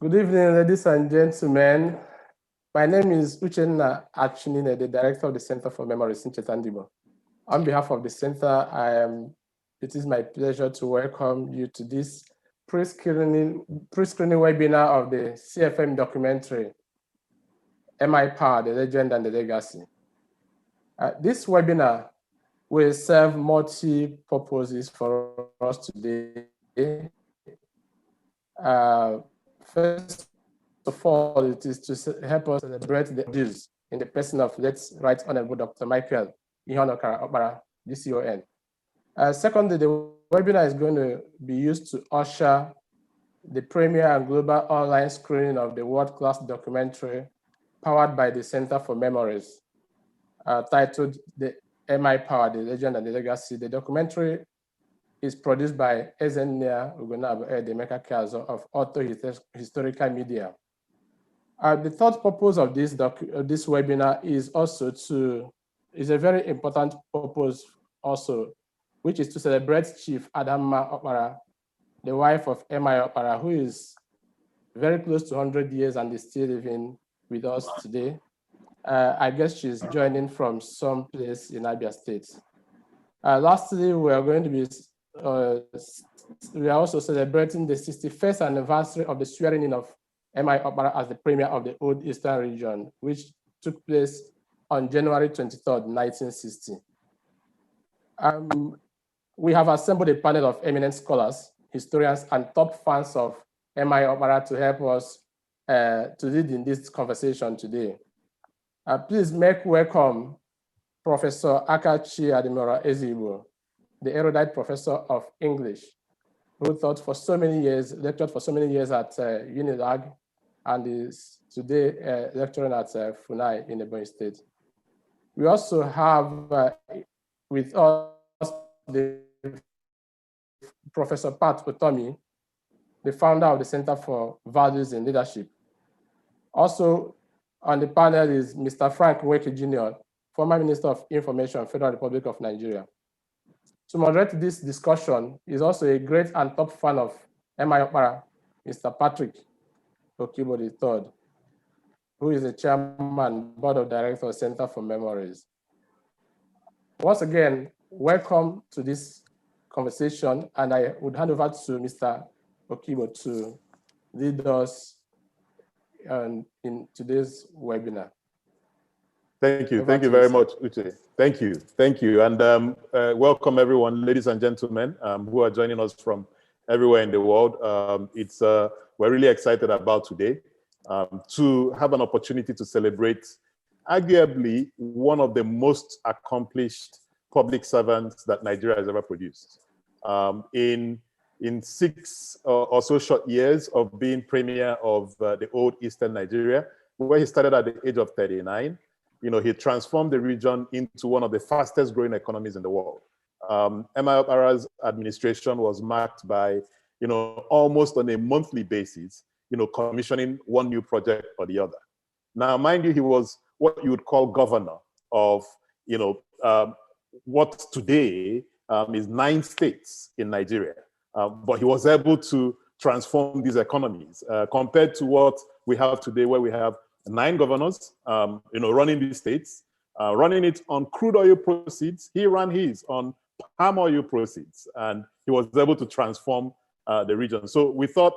Good evening, ladies and gentlemen. My name is Uchenna Achinine, the Director of the Center for Memories in Chetandibo. On behalf of the center, it is my pleasure to welcome you to this pre-screening webinar of the CFM documentary, MI Power, the Legend and the Legacy. This webinar will serve multi-purposes for us today. First of all, it is to help us celebrate the deals in the person of late Right Honorable Dr. Michael Ihonokara Okpara, DCON. Secondly, the webinar is going to be used to usher the premier and global online screening of the world-class documentary powered by the Center for Memories, titled The MI Power, the Legend and the Legacy. The documentary is produced by Ezenia Ugonabo Edemeka Kazo of Auto Historical Media. The third purpose of this webinar is also is a very important purpose also, which is to celebrate Chief Adamma Okpara, the wife of MI Okpara, who is very close to 100 years and is still living with us today. I guess she's joining from some place in Abia State. Lastly, we are going to be we are also celebrating the 61st anniversary of the swearing in of MI Okpara as the Premier of the Old Eastern Region, which took place on January 23rd, 1960. We have assembled a panel of eminent scholars, historians, and top fans of MI Okpara to help us to lead in this conversation today. Please make welcome Professor Akachi Adimora Ezigbo, the erudite professor of English, who lectured for so many years at UNILAG and is today lecturing at FUNAI in Ebonyi State. We also have with us Professor Pat Otomi, the founder of the Center for Values in Leadership. Also on the panel is Mr. Frank Nweke Jr., former Minister of Information, Federal Republic of Nigeria. To moderate this discussion is also a great and top fan of MI Okpara, Mr. Patrick Okibo III, who is the chairman, board of directors, Center for Memories. Once again, welcome to this conversation, and I would hand over to Mr. Okibo to lead us in today's webinar. Thank you very much, Uche. Thank you, and welcome everyone, ladies and gentlemen, who are joining us from everywhere in the world. We're really excited about today to have an opportunity to celebrate arguably one of the most accomplished public servants that Nigeria has ever produced. In 6 or so short years of being premier of the old Eastern Nigeria, where he started at the age of 39, he transformed the region into one of the fastest growing economies in the world. MI Okpara's administration was marked by, almost on a monthly basis, commissioning one new project or the other. Now, mind you, he was what you would call governor of, what today is 9 states in Nigeria. But he was able to transform these economies compared to what we have today, where we have 9 governors, running these states, running it on crude oil proceeds. He ran his on palm oil proceeds, and he was able to transform the region. So we thought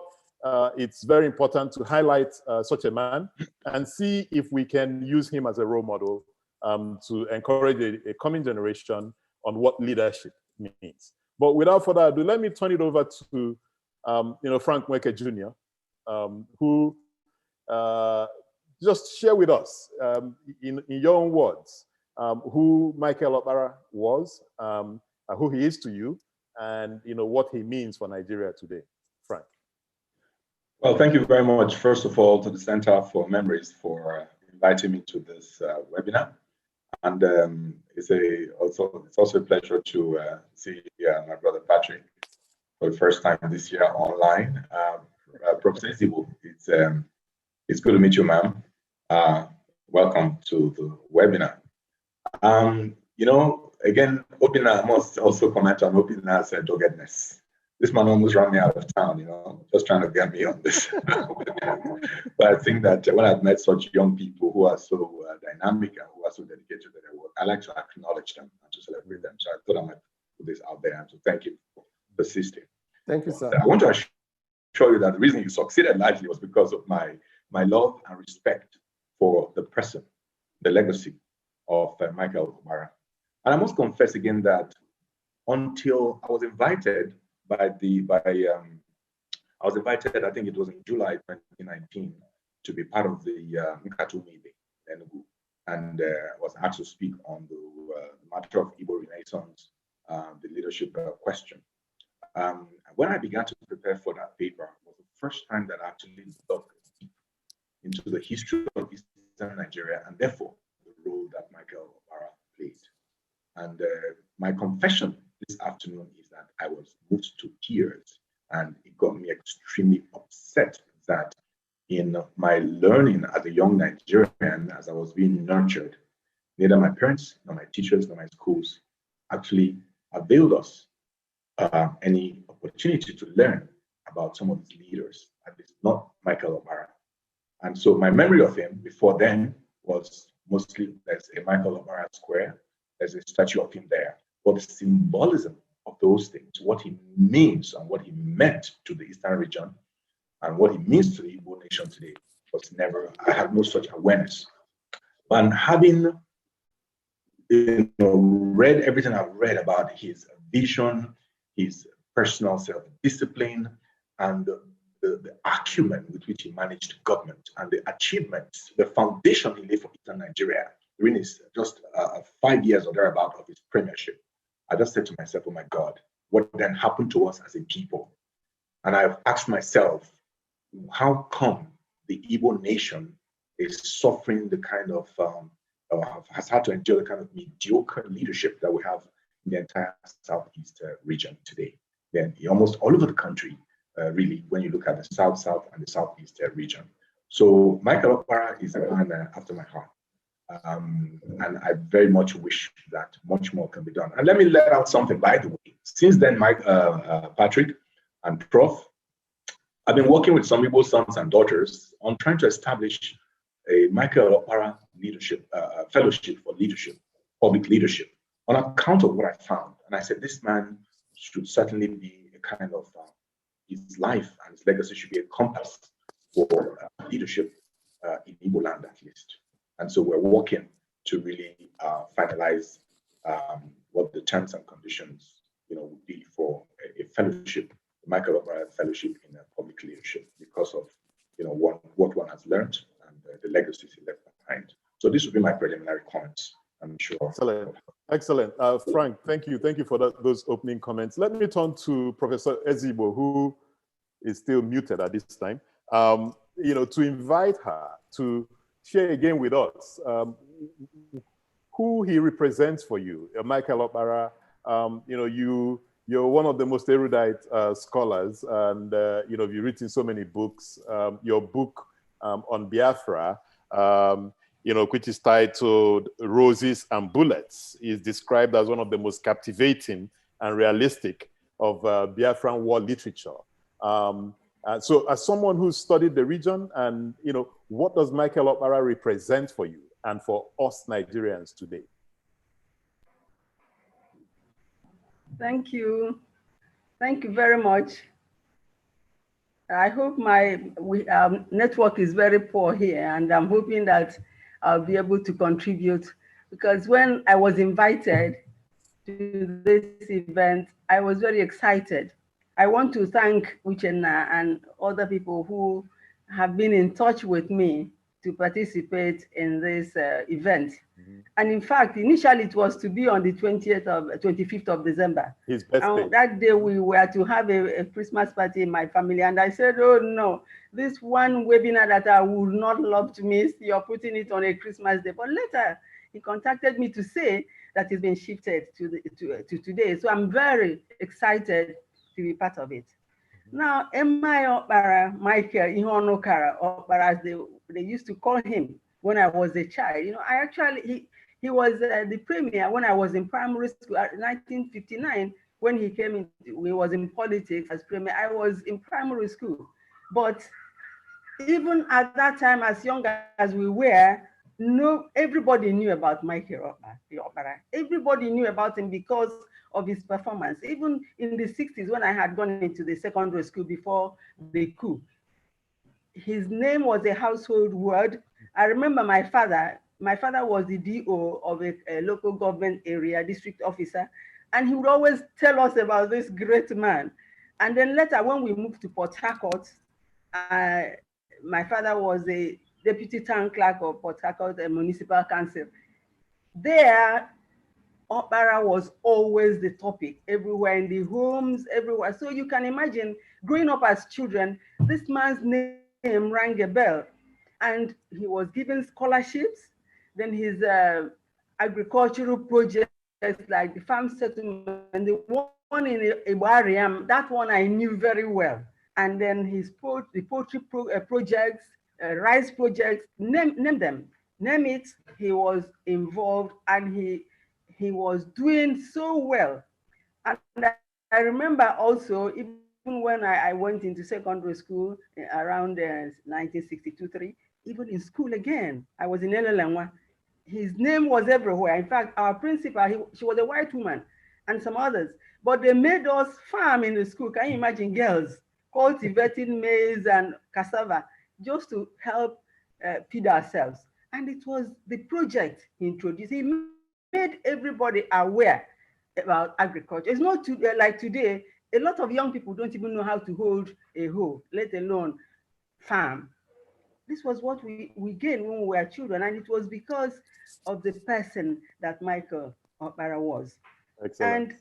it's very important to highlight such a man and see if we can use him as a role model to encourage a coming generation on what leadership means. But without further ado, let me turn it over to Frank Nweke Jr., who just share with us, in your own words, who Michael Okpara was, who he is to you, and what he means for Nigeria today. Frank. Well, thank you very much, first of all, to the Center for Memories for inviting me to this webinar. And it's also a pleasure to see my brother Patrick for the first time this year online. Professor Ezigbo, it's good to meet you, ma'am. Welcome to the webinar. Again, Obinna, I must also comment on Obinna's doggedness. this man almost ran me out of town, you know, just trying to get me on this. But I think that when I've met such young people who are so dynamic and who are so dedicated to their work, I like to acknowledge them and to celebrate them. So I thought I might put this out there and to thank you for persisting. Thank you, sir. I want to assure you that the reason you succeeded largely was because of my love and respect for the person, the legacy of Michael Okpara. And I must confess again that until I was invited I think it was in July 2019, to be part of the Nkatu meeting in Enugu, and was asked to speak on the matter of Igbo Renaissance, the leadership question. When I began to prepare for that paper, it was the first time that I actually looked into the history of Eastern Nigeria and therefore the role that Michael Okpara played. And my confession this afternoon is that I was moved to tears, and it got me extremely upset that in my learning as a young Nigerian, as I was being nurtured, neither my parents, nor my teachers, nor my schools actually availed us any opportunity to learn about some of these leaders, at least not Michael Okpara. And so my memory of him before then was mostly there's a Michael Okpara Square, there's a statue of him there. But the symbolism of those things, what he means and what he meant to the Eastern region and what he means to the Igbo nation today was never, I had no such awareness. And having read everything I've read about his vision, his personal self-discipline, and the acumen with which he managed government and the achievements, the foundation he laid for Eastern Nigeria during his just 5 years or thereabout of his premiership, I just said to myself, oh my God, what then happened to us as a people? And I've asked myself, how come the Igbo nation is suffering the kind of, has had to endure the kind of mediocre leadership that we have in the entire Southeast region today? Then almost all over the country, really, when you look at the South and the Southeast region. So Michael Okpara is a man after my heart. And I very much wish that much more can be done. And let me let out something, by the way. Since then, Patrick and Prof, I've been working with some Igbo sons and daughters on trying to establish a Michael Okpara leadership, fellowship for leadership, public leadership, on account of what I found. And I said, this man should certainly be a kind of, his life and his legacy should be a compass for leadership in Igbo land at least. And so we're working to really finalize what the terms and conditions, would be for a fellowship, the Michael Okpara Fellowship in public leadership, because of what one has learned and the legacies he left behind. So this would be my preliminary comments. I'm sure. Excellent. Frank, thank you for those opening comments. Let me turn to Professor Ezigbo, who is still muted at this time. To invite her to share again with us who he represents for you. Michael Okpara, you're one of the most erudite scholars, and you've written so many books. Your book on Biafra, which is titled Roses and Bullets, is described as one of the most captivating and realistic of Biafran war literature. So as someone who's studied the region, and what does Michael Okpara represent for you and for us Nigerians today? Thank you. Thank you very much. I hope my network is very poor here, and I'm hoping that I'll be able to contribute, because when I was invited to this event, I was very excited. I want to thank Uchenna and other people who have been in touch with me to participate in this event. Mm-hmm. And in fact, initially it was to be on the 25th of December. His birthday. And that day we were to have a Christmas party in my family. And I said, oh no, this one webinar that I would not love to miss, you're putting it on a Christmas day. But later he contacted me to say that it's been shifted to today. So I'm very excited to be part of it. Now, M.I. Okpara, Michael Ihonokara Okpara, as they used to call him when I was a child. He was the premier when I was in primary school in 1959. when he came in, he was in politics as premier. I was in primary school. But even at that time, as young as we were, everybody knew about Michael Okpara. Everybody knew about him because of his performance. Even in the 60s, when I had gone into the secondary school before the coup, his name was a household word. I remember my father was the DO of a local government area, district officer, and he would always tell us about this great man. And then later, when we moved to Port Harcourt, my father was a deputy town clerk of Port Harcourt Municipal Council. There, Okpara was always the topic, everywhere in the homes, everywhere. So you can imagine, growing up as children, this man's name rang a bell, and he was given scholarships. Then his agricultural projects like the farm settlement, the one in Iboariam, that one I knew very well. And then his the poultry projects, rice projects, name them, name it, he was involved, and he was doing so well. And I remember also, even when I went into secondary school around 1962-3, even in school again, I was in Elelenwa. His name was everywhere. In fact, our principal, she was a white woman, and some others. But they made us farm in the school. Can you imagine, girls cultivating maize and cassava just to help feed ourselves? And it was the project he introduced. He made everybody aware about agriculture. It's not like today, a lot of young people don't even know how to hold a hoe, let alone farm. This was what we gained when we were children, and it was because of the person that Michael Okpara was. Excellent. And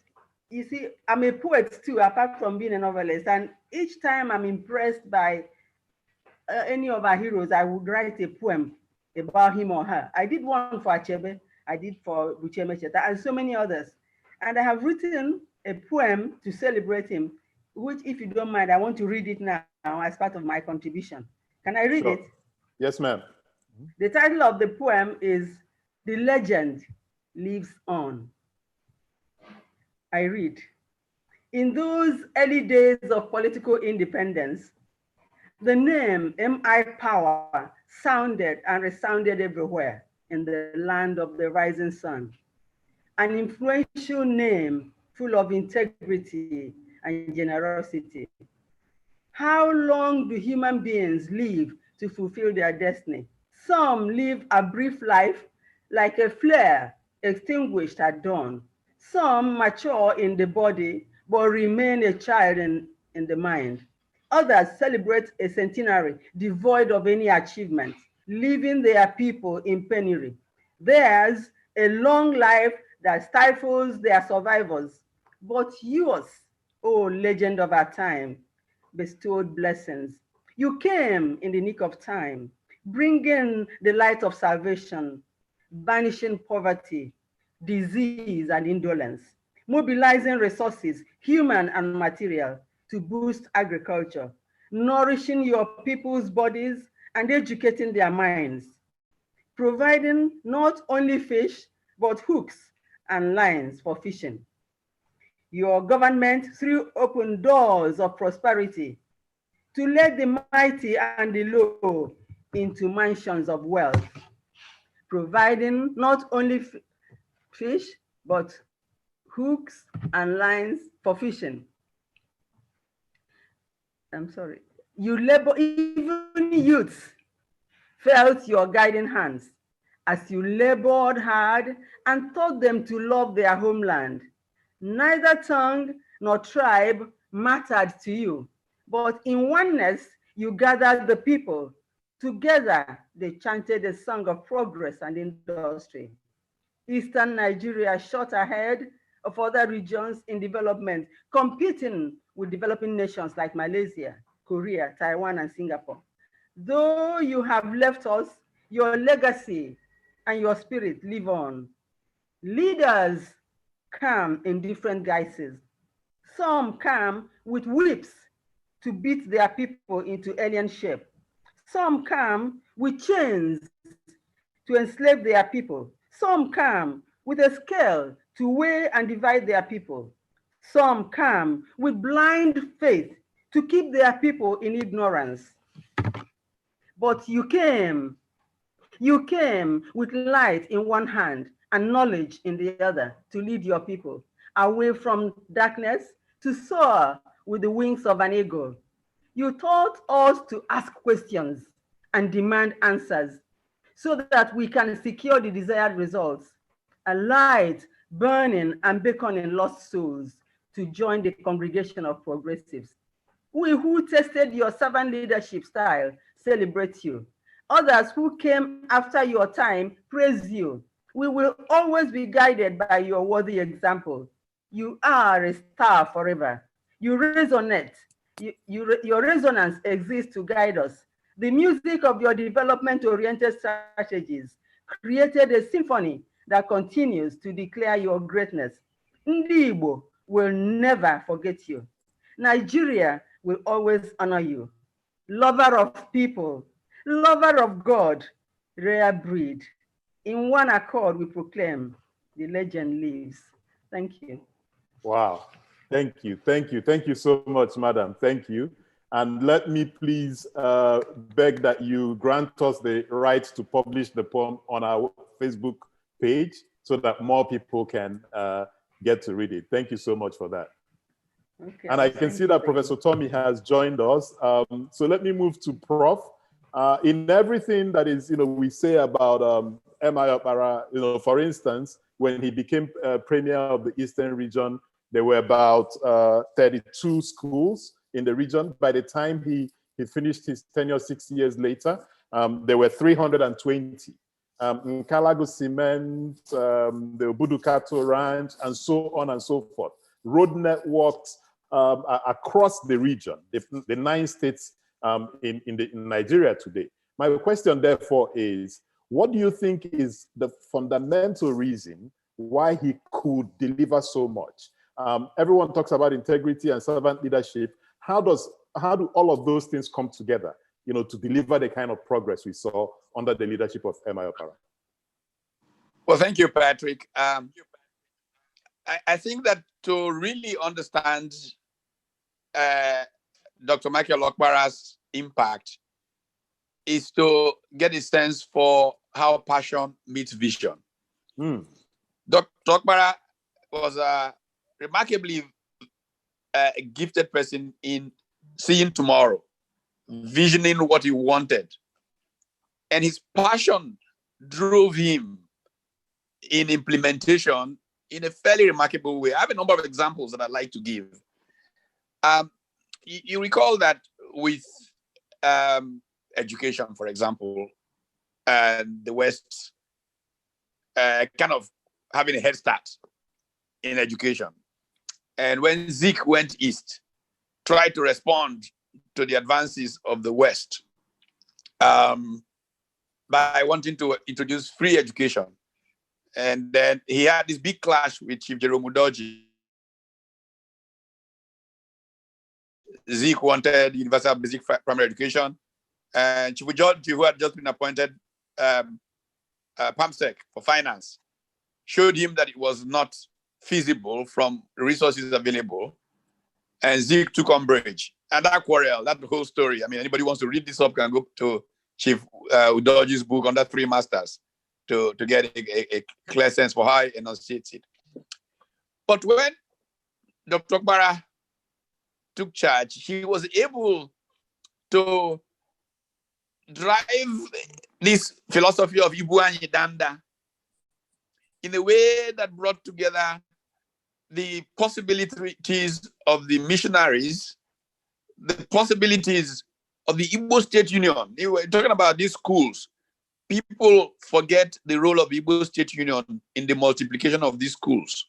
you see, I'm a poet too, apart from being a novelist, and each time I'm impressed by any of our heroes, I would write a poem about him or her. I did one for Achebe, I did for Bucheme Cheta, and so many others. And I have written a poem to celebrate him, which, if you don't mind, I want to read it now as part of my contribution. Can I read it? Yes, ma'am. The title of the poem is "The Legend Lives On." I read, in those early days of political independence, the name M.I. Power sounded and resounded everywhere in the land of the rising sun. An influential name full of integrity and generosity. How long do human beings live to fulfill their destiny? Some live a brief life like a flare extinguished at dawn. Some mature in the body, but remain a child in the mind. Others celebrate a centenary devoid of any achievement, leaving their people in penury. Theirs a long life that stifles their survivors. But yours, O legend of our time, bestowed blessings. You came in the nick of time, bringing the light of salvation, banishing poverty, disease, and indolence, mobilizing resources, human and material, to boost agriculture, nourishing your people's bodies and educating their minds, providing not only fish, but hooks and lines for fishing. Your government threw open doors of prosperity to let the mighty and the low into mansions of wealth, providing not only fish, but hooks and lines for fishing. I'm sorry. You labor, even youths felt your guiding hands as you labored hard and taught them to love their homeland. Neither tongue nor tribe mattered to you, but in oneness, you gathered the people. Together, they chanted a song of progress and industry. Eastern Nigeria shot ahead of other regions in development, competing with developing nations like Malaysia, Korea, Taiwan, and Singapore. Though you have left us, your legacy and your spirit live on. Leaders come in different guises. Some come with whips to beat their people into alien shape. Some come with chains to enslave their people. Some come with a scale to weigh and divide their people. some come with blind faith to keep their people in ignorance. But you came with light in one hand and knowledge in the other to lead your people away from darkness to soar with the wings of an eagle. You taught us to ask questions and demand answers so that we can secure the desired results. A light burning and beckoning lost souls to join the congregation of progressives. We who tested your servant leadership style celebrate you. Others who came after your time praise you. We will always be guided by your worthy example. You are a star forever. You resonate. Your resonance exists to guide us. The music of your development-oriented strategies created a symphony that continues to declare your greatness. Ndị Igbo will never forget you. Nigeria will always honor you. Lover of people, lover of God, rare breed. In one accord, we proclaim the legend lives. Thank you. Wow. Thank you. Thank you. Thank you so much, madam. Thank you. And let me please beg that you grant us the right to publish the poem on our Facebook page so that more people can get to read it. Thank you so much for that. Okay, and I can see that Professor Tommy has joined us. So let me move to Prof. In everything that is, we say about M.I. Okpara, for instance, when he became Premier of the Eastern region, there were about 32 schools in the region. By the time he finished his tenure 6 years later, there were 320. Nkalago Cement, the Obudu Cattle Ranch, and so on and so forth. Road networks across the region, the 9 states in Nigeria today. My question, therefore, is, what do you think is the fundamental reason why he could deliver so much? Everyone talks about integrity and servant leadership. How do all of those things come together, to deliver the kind of progress we saw under the leadership of M.I. Okpara? Well, thank you, Patrick. I think that to really understand Dr. Michael Okpara's impact is to get a sense for how passion meets vision. Dr. Okpara was a remarkably gifted person in seeing tomorrow, visioning what he wanted. And his passion drove him in implementation in a fairly remarkable way. I have a number of examples that I'd like to give. You recall that with education, for example, the West kind of having a head start in education. And when Zeke went east, tried to respond to the advances of the West by wanting to introduce free education. And then he had this big clash with Chief Jerome Udoji. Zeke wanted universal basic primary education, and Chief Udoji, who had just been appointed PAMSEC for finance, showed him that it was not feasible from the resources available, and Zeke took umbrage. And that quarrel, that whole story, I mean, anybody wants to read this up can go to Chief Udoji's book Under Three Masters to get a clear sense for how he enunciates it. But when Dr. Okpara took charge, he was able to drive this philosophy of Ibu and Yidanda in a way that brought together the possibilities of the missionaries, the possibilities of the Igbo State Union. We were talking about these schools. People forget the role of the Igbo State Union in the multiplication of these schools,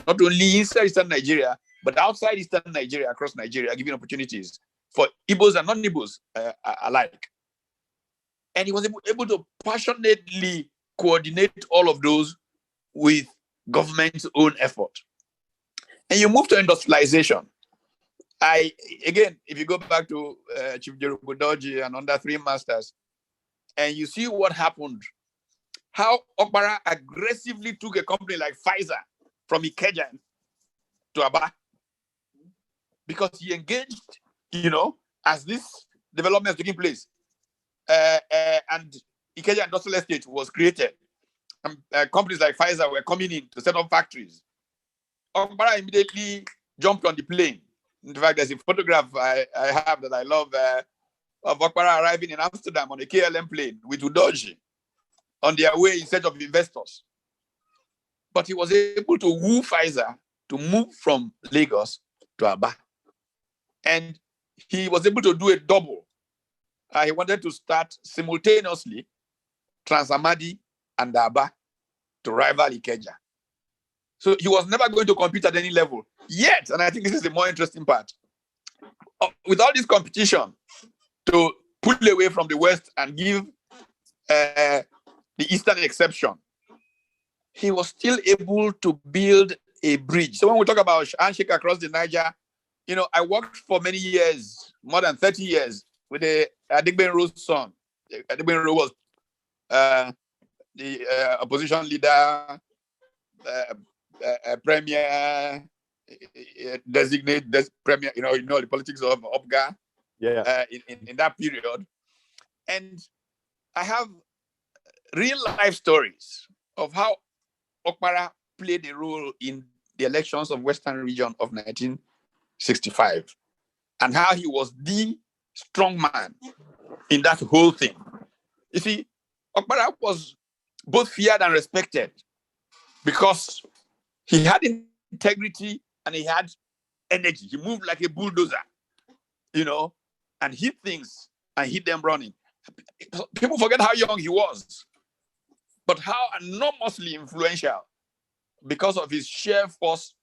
not only inside Eastern Nigeria, but outside Eastern Nigeria, across Nigeria, giving opportunities for Igbos and non-Igbos alike. And he was able to passionately coordinate all of those with government's own effort. And you move to industrialization. Again, if you go back to Chief Jerome Udoji and Under Three Masters, and you see what happened, how Okpara aggressively took a company like Pfizer from Ikeja to Aba because he engaged, as this development is taking place. And Ikeja Industrial Estate was created. Companies like Pfizer were coming in to set up factories. Okpara immediately jumped on the plane. In fact, there's a photograph I have that I love of Okpara arriving in Amsterdam on a KLM plane with Udoji on their way in search of investors. But he was able to woo Pfizer to move from Lagos to Aba. And he was able to do a double. He wanted to start simultaneously Trans-Amadi and Aba to rival Ikeja. So he was never going to compete at any level yet. And I think this is the more interesting part. With all this competition to pull away from the West and give the Eastern exception, he was still able to build a bridge. So when we talk about handshake across the Niger, I worked for many years, more than 30 years, with the Adigbenro's son. Adigbenro was the opposition leader, premier, designate premier, the politics of Opga in that period. And I have real life stories of how Okpara played a role in the elections of Western region of 1965 and how he was the strong man in that whole thing. You see, Okpara was both feared and respected because he had integrity and he had energy. He moved like a bulldozer, and hit things and hit them running. People forget how young he was, but how enormously influential because of his sheer force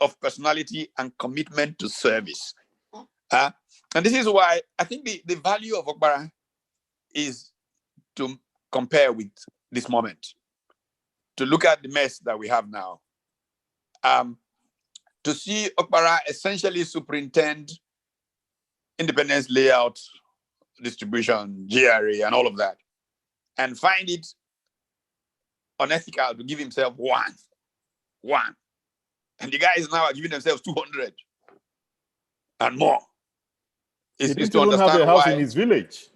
of personality and commitment to service. And this is why I think the value of Okpara is to compare with this moment, to look at the mess that we have now, to see Okpara essentially superintend independence layout, distribution, GRA, and all of that, and find it unethical to give himself one. And the guys now are giving themselves 200 and more. He didn't even have a house in his village.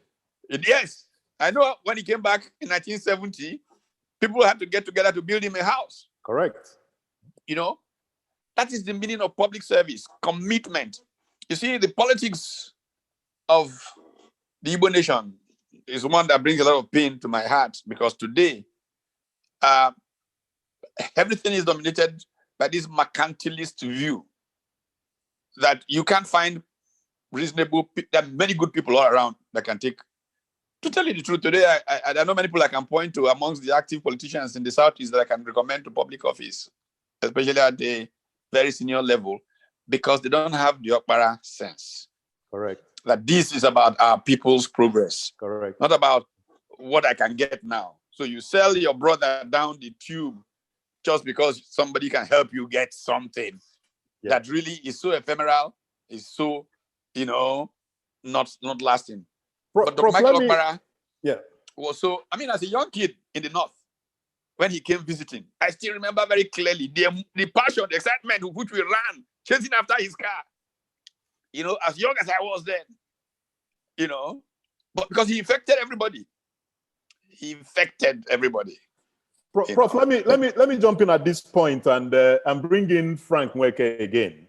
Yes. I know when he came back in 1970, people had to get together to build him a house. Correct. That is the meaning of public service, commitment. You see, the politics of the Igbo nation is one that brings a lot of pain to my heart because today, everything is dominated by this mercantilist view that you can't find reasonable, there are many good people all around that can take. To tell you the truth, today, I know many people I can point to amongst the active politicians in the Southeast that I can recommend to public office, especially at the very senior level, because they don't have the Okpara sense. Correct. That this is about our people's progress. Correct. Not about what I can get now. So you sell your brother down the tube just because somebody can help you get something that really is so ephemeral, is so, not lasting. But Dr. Michael Okpara was so, as a young kid in the North, when he came visiting, I still remember very clearly the passion, the excitement with which we ran, chasing after his car. As young as I was then, but because he infected everybody. Prof, let me jump in at this point and bring in Frank Nweke again.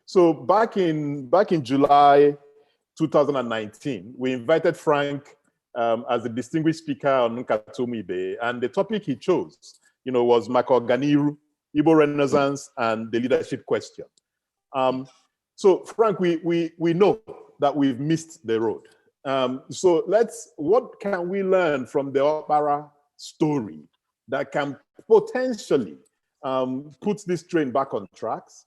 So back in July 2019, we invited Frank as a distinguished speaker on Nkatomibe, and the topic he chose, was Makoganiru, Igbo Renaissance, and the leadership question. So Frank, we know that we've missed the road. So what can we learn from the Okpara story that can potentially put this train back on tracks,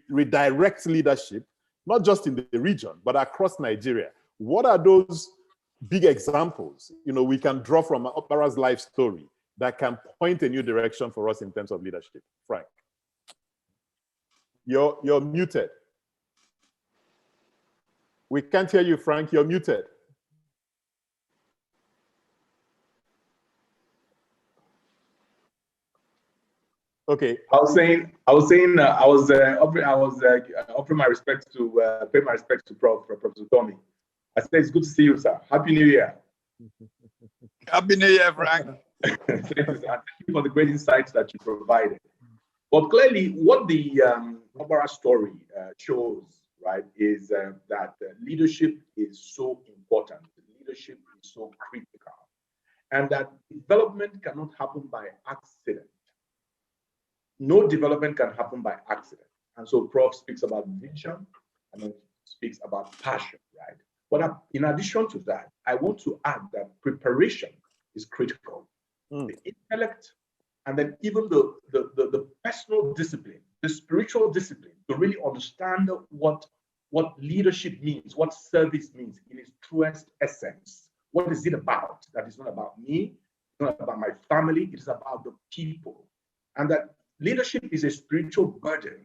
redirect leadership, not just in the region, but across Nigeria? What are those big examples, we can draw from Okpara's life story that can point a new direction for us in terms of leadership? Frank, you're muted. We can't hear you, Frank. You're muted. Okay. I was saying, I was offering my respects to pay my respects to Professor Tommy. I said it's good to see you, sir. Happy New Year. Happy New Year, Frank. Thank you, sir. Thank you for the great insights that you provided. But clearly, what the Obara story shows, right, is that leadership is so important. Leadership is so critical, and that development cannot happen by accident. No development can happen by accident. And so Prof speaks about vision and then speaks about passion, right? But in addition to that, I want to add that preparation is critical. The intellect, and then even the personal discipline, the spiritual discipline to really understand what leadership means, what service means in its truest essence. What is it about? That is not about me, it's not about my family, it is about the people. And that leadership is a spiritual burden.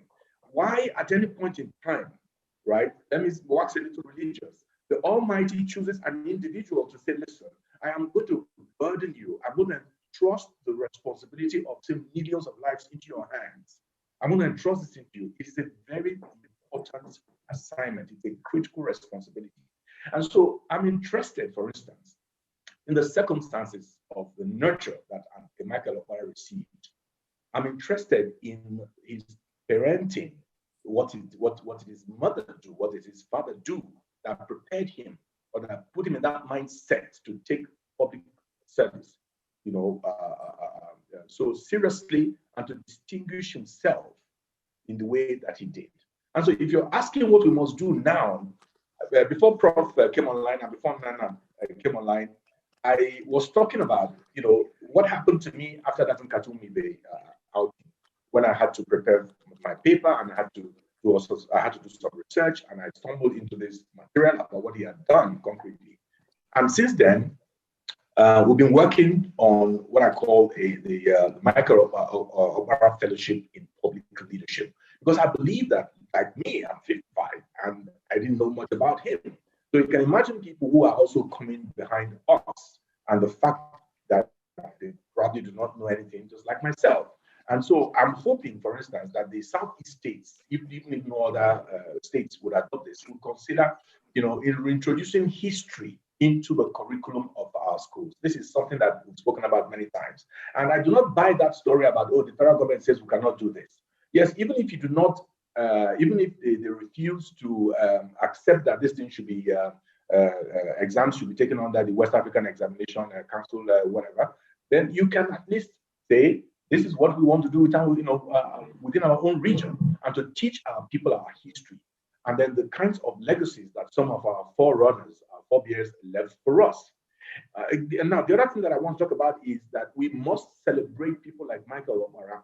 Why at any point in time, right? Let me wax a little religious. The Almighty chooses an individual to say, listen, I am going to burden you. I'm going to trust the responsibility of millions of lives into your hands. I'm going to entrust this into you. It is a very important assignment. It's a critical responsibility. And so I'm interested, for instance, in the circumstances of the nurture that Michael Opara received. I'm interested in his parenting, what did his mother do, what did his father do that prepared him or that put him in that mindset to take public service, so seriously and to distinguish himself in the way that he did. And so if you're asking what we must do now, before Prof came online and before Nana came online, I was talking about, what happened to me after that Nkatumi outing, when I had to prepare my paper and I had to do some research, and I stumbled into this material about what he had done concretely. And since then, we've been working on what I call the Michael Opara Fellowship in Public Leadership, because I believe that, like me, I'm 55 and I didn't know much about him. So you can imagine people who are also coming behind us, and the fact that they probably do not know anything, just like myself. And so I'm hoping, for instance, that the Southeast states, even if no other states would adopt this, would consider, in introducing history into the curriculum of our schools. This is something that we've spoken about many times. And I do not buy that story about, the federal government says we cannot do this. Yes, even if you do not, even if they refuse to accept that this thing should be, exams should be taken under the West African Examination Council, whatever, then you can at least say, this is what we want to do within our own region, and to teach our people our history, and then the kinds of legacies that some of our forerunners, our forebears, left for us. And now, the other thing that I want to talk about is that we must celebrate people like Michael Opara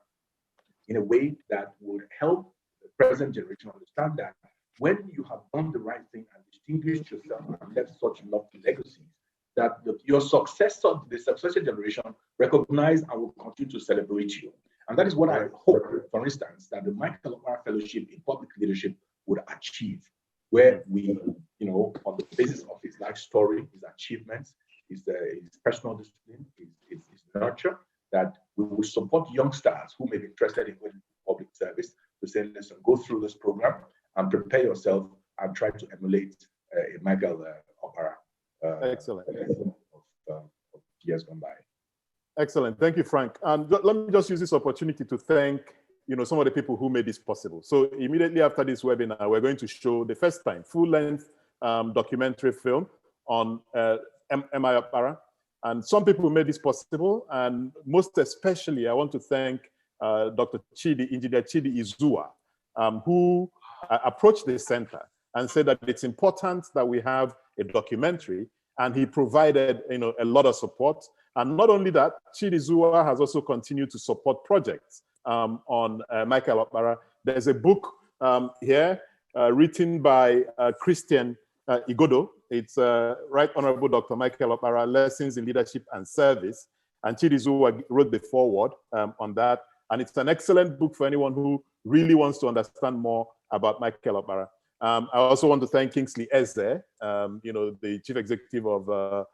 in a way that would help the present generation understand that when you have done the right thing and distinguished yourself and left such lofty legacies, that your successor, the successor generation, recognize and will continue to celebrate you. And that is what I hope, for instance, that the Michael Opara Fellowship in Public Leadership would achieve, where we, on the basis of his life story, his achievements, his personal discipline, his nurture, that we will support youngsters who may be interested in public service to say, listen, go through this program and prepare yourself and try to emulate Michael Opara. Excellent. Of years gone by. Excellent. Thank you, Frank. And let me just use this opportunity to thank some of the people who made this possible. So immediately after this webinar, we're going to show the first time full-length documentary film on M.I. Opara. And some people made this possible. And most especially, I want to thank Dr. Chidi, Engineer Chidi Izua, who approached the center and said that it's important that we have a documentary, and he provided a lot of support. And not only that, Chidi Izua has also continued to support projects on Michael Opara. There's a book here written by Christian Igodo. It's Right Honorable Dr. Michael Opara, Lessons in Leadership and Service. And Chidi Izua wrote the foreword on that. And it's an excellent book for anyone who really wants to understand more about Michael Opara. I also want to thank Kingsley Eze, the chief executive of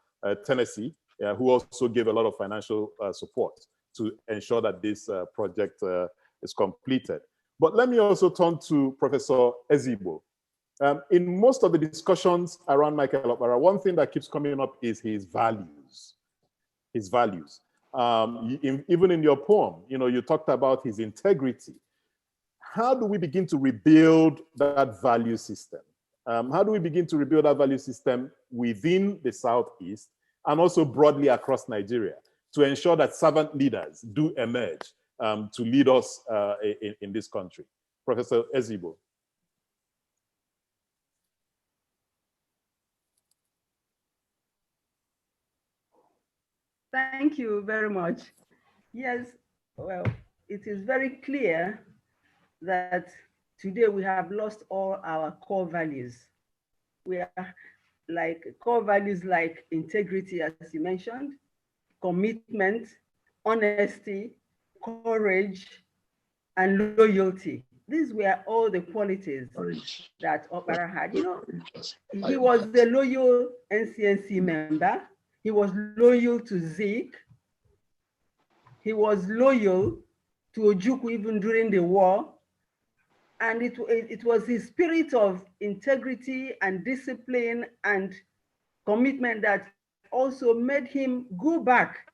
Tennessee, who also gave a lot of financial support to ensure that this project is completed. But let me also turn to Professor Ezigbo. In most of the discussions around Michael Okpara, one thing that keeps coming up is his values. His values. Even in your poem, you talked about his integrity. How do we begin to rebuild that value system? How do we begin to rebuild that value system within the Southeast and also broadly across Nigeria to ensure that servant leaders do emerge to lead us in this country? Professor Ezigbo. Thank you very much. Yes, well, it is very clear that today we have lost all our core values. We are like core values like integrity, as you mentioned, commitment, honesty, courage, and loyalty. These were all the qualities that Okpara had. He was a loyal NCNC member. He was loyal to Zik. He was loyal to Ojukwu even during the war. And it was his spirit of integrity and discipline and commitment that also made him go back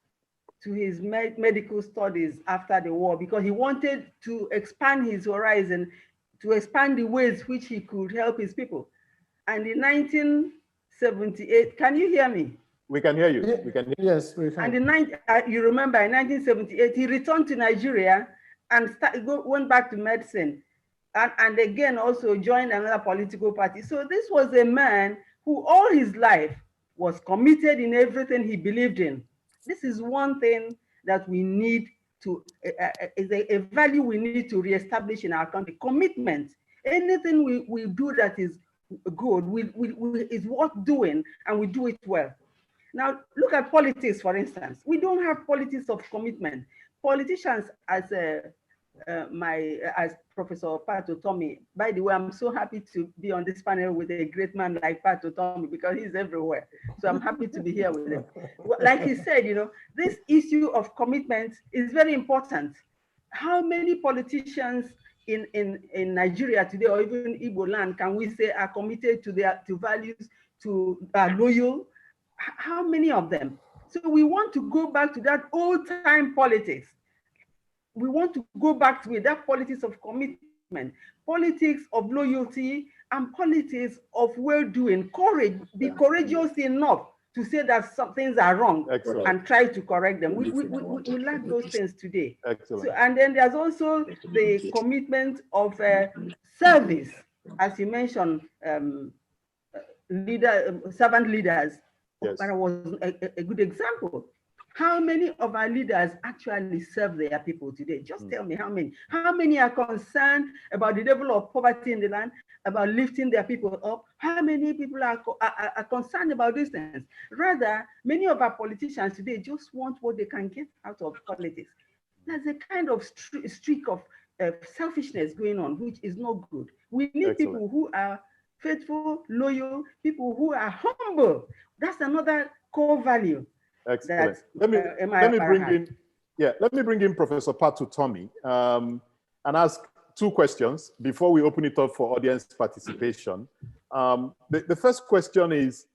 to his medical studies after the war, because he wanted to expand his horizon, to expand the ways which he could help his people. And in 1978, can you hear me? We can hear you. We can hear you. Yes, we can. And you remember in 1978, he returned to Nigeria and went back to medicine. And again also joined another political party. So this was a man who all his life was committed in everything he believed in. This is one thing that we need to, is a value we need to reestablish in our country, commitment. Anything we do that is good, is worth doing, and we do it well. Now, look at politics, for instance. We don't have politics of commitment. Politicians, as Professor Pat Utomi, by the way, I'm so happy to be on this panel with a great man like Pat Utomi, because he's everywhere. So I'm happy to be here with him. Like he said, this issue of commitment is very important. How many politicians in Nigeria today, or even Igbo land, can we say are committed to values, are loyal? How many of them? So we want to go back to that old time politics. We want to go back to that politics of commitment, politics of loyalty, and politics of well-doing, courage. Be courageous enough to say that some things are wrong. Excellent. And try to correct them. We lack those things today. Excellent. So, and then there's also the commitment of service, as you mentioned, servant leaders. Yes. Okpara was a good example. How many of our leaders actually serve their people today? Just tell me how many. How many are concerned about the level of poverty in the land, about lifting their people up? How many people are concerned about these things? Rather, many of our politicians today just want what they can get out of politics. There's a kind of streak of selfishness going on, which is not good. We need people who are faithful, loyal, people who are humble. That's another core value. Excellent. Let me bring in Professor Pat Utomi and ask two questions before we open it up for audience participation. The first question is,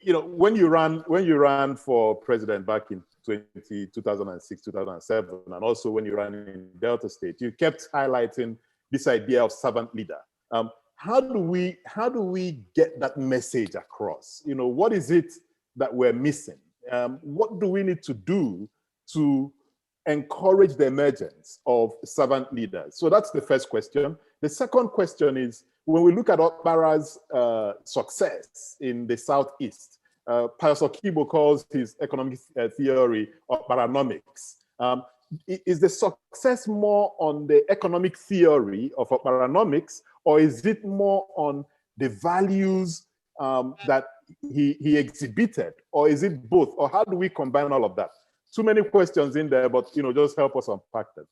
when you ran for president back in 2006, 2007, and also when you ran in Delta State, you kept highlighting this idea of servant leader. How do we get that message across? What is it that we're missing? What do we need to do to encourage the emergence of servant leaders? So that's the first question. The second question is, when we look at Okpara's success in the Southeast, Pius Okibo calls his economic theory Okparanomics. Is the success more on the economic theory of Okparanomics, or is it more on the values that he exhibited, or is it both, or how do we combine all of that? Too many questions in there, but just help us unpack them.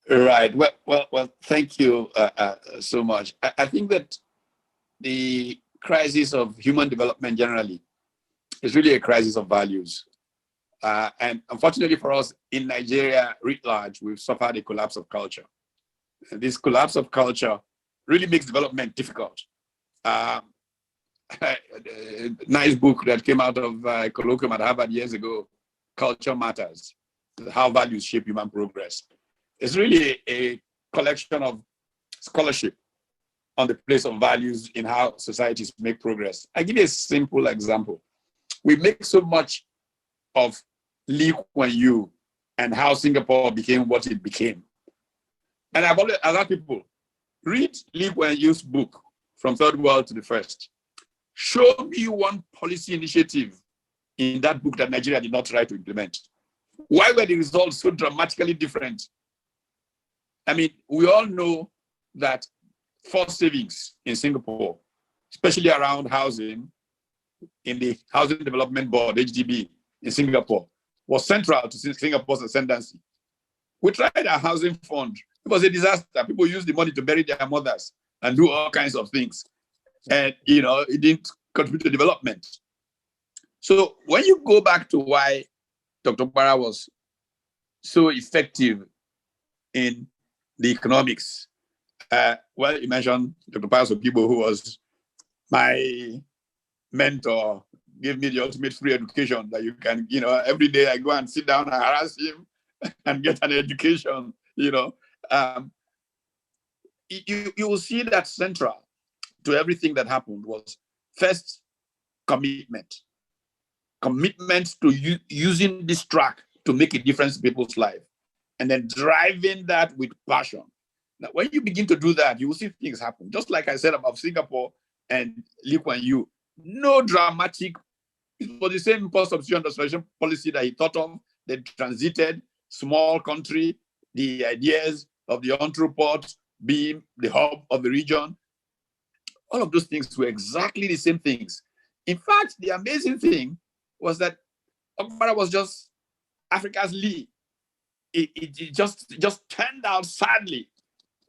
Right. Well. Thank you so much. I think that the crisis of human development generally is really a crisis of values. And unfortunately for us in Nigeria writ large, we've suffered a collapse of culture. And this collapse of culture really makes development difficult. A nice book that came out of a colloquium at Harvard years ago, Culture Matters, How Values Shape Human Progress. It's really a collection of scholarship on the place of values in how societies make progress. I give you a simple example. We make so much of Lee Kuan Yew and how Singapore became what it became. And I've always asked people, read Lee Kuan Yew's book, From Third World to the First. Show me one policy initiative in that book that Nigeria did not try to implement. Why were the results so dramatically different? I mean, we all know that forced savings in Singapore, especially around housing, in the Housing Development Board, HDB, in Singapore, was central to Singapore's ascendancy. We tried a housing fund. It was a disaster. People used the money to bury their mothers and do all kinds of things. And, you know, it didn't contribute to development. So when you go back to why Dr. Okpara was so effective in the economics, well, you mentioned Dr. Pius Okibo, who was my mentor, gave me the ultimate free education that you can, you know, every day I go and sit down and harass him and get an education, you know. You will see that central to everything that happened was first commitment to using this track to make a difference in people's life, and then driving that with passion. Now, when you begin to do that, you will see things happen. Just like I said about Singapore and Lee Kuan Yew, no dramatic, it was the same post-substitution industrialization policy that he thought of. They transited, small country, the ideas of the entrepot being the hub of the region. All of those things were exactly the same things. In fact, the amazing thing was that Okpara was just Africa's Lee. It just turned out sadly